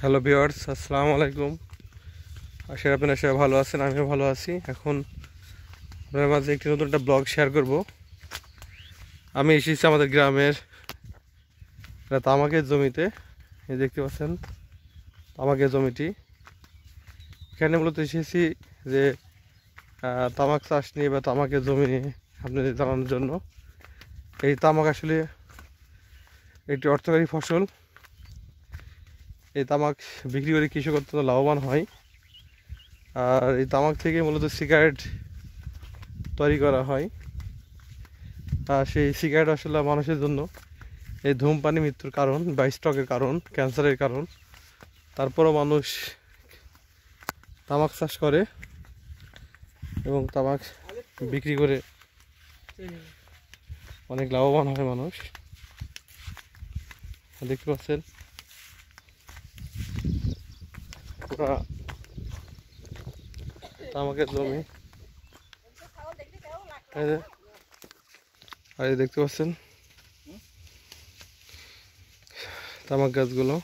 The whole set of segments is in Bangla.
হ্যালো ভিউয়ার্স, আসসালামু আলাইকুম। আশা করি আপনারা সবাই ভালো আছেন, আমিও ভালো আছি। এখন আপনার মাঝে একটি নতুন একটা ব্লগ শেয়ার করব। আমি এসেছি আমাদের গ্রামের তামাকের জমিতে। এই দেখতে পাচ্ছেন তামাকের জমিটি। এখানে মূলত এসেছি যে তামাক চাষ নিয়ে বা তামাকের জমি নিয়ে আপনাদের জানানোর জন্য। এই তামাক আসলে একটি অর্থকরী ফসল। এই তামাক বিক্রি করে কৃষক অত্যন্ত লাভবান হয়। আর এই তামাক থেকে মূলত সিগারেট তৈরি করা হয়। আর সেই সিগারেট আসলে মানুষের জন্য এই ধূমপানি মৃত্যুর কারণ বা স্ট্রোকের কারণ, ক্যান্সারের কারণ। তারপরও মানুষ তামাক চাষ করে এবং তামাক বিক্রি করে অনেক লাভবান হয় মানুষ। দেখতে পাচ্ছেন পুরা তামাকের জমি। আর এই দেখতে পাচ্ছেন তামাক গাছগুলো।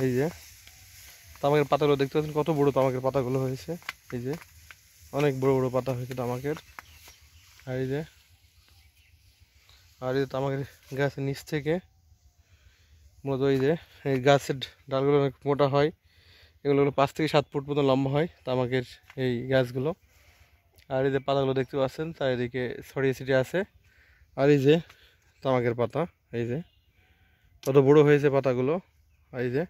এই যে তামাকের পাতাগুলো দেখতে পাচ্ছেন কত বড় তামাকের পাতাগুলো হয়েছে। এই যে অনেক বড় বড় পাতা হয়েছে তামাকের। আর এই যে তামাকের গাছের নিচ থেকে মূলত এই যে এই গাছের ডালগুলো অনেক মোটা হয়। এগুলো 5 থেকে 7 ফুট মতো লম্বা হয় তামাকের এই গাছগুলো। আর এই যে পাতাগুলো দেখতে পাচ্ছেন চারিদিকে ছড়িয়ে ছিটিয়ে আছে। আর এই যে তামাকের পাতা, এই যে কত বড় হয়েছে পাতাগুলো। এই যে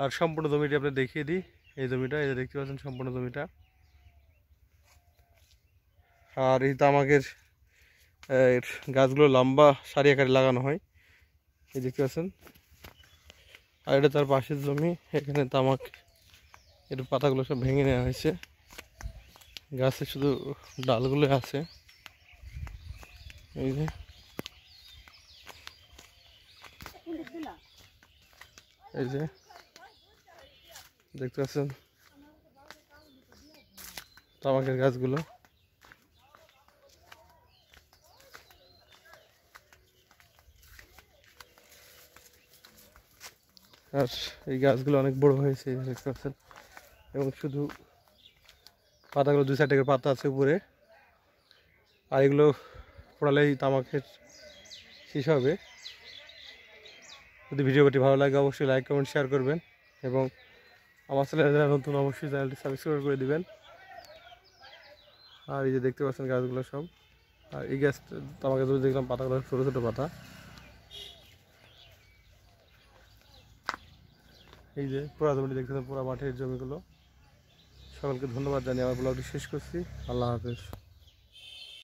আর সম্পূর্ণ জমিটি আপনি দেখিয়ে দিই। এই জমিটা, এই যে দেখতে পাচ্ছেন সম্পূর্ণ জমিটা। আর এই তামাকের গাছগুলো লম্বা সারি আকারে লাগানো হয়, এই দেখতে পাচ্ছেন। আর এটা তার পাশের জমি। এখানে তামাক এর পাতাগুলো সব ভেঙে নেওয়া হয়েছে, গাছে শুধু ডালগুলো আছে। এই যে এই যে দেখতে পাচ্ছেন তামাকের গাছগুলো। আর এই গাছগুলো অনেক বড় হয়েছে দেখতে পাচ্ছেন। এবং শুধু পাতাগুলো 2-4 টাকার পাতা আছে উপরে। আর এগুলো পড়ালেই তামাকের শেষ হবে। যদি ভিডিওটি ভালো লাগে অবশ্যই লাইক, কমেন্ট, শেয়ার করবেন এবং আমার চ্যানেলে যারা নতুন অবশ্যই চ্যানেলটি সাবস্ক্রাইব করে দিবেন। আর এই যে দেখতে পাচ্ছেন গাছগুলো সব। আর এই গাছ তামাকে যদি দেখলাম পাতাগুলো ছোটো ছোটো পাতা। এই যে পুরা জমিটি দেখতেছেন, পুরা মাঠের জমিগুলো। সকলকে ধন্যবাদ জানিয়ে আমার ব্লগটি শেষ করছি। আল্লাহ হাফেজ।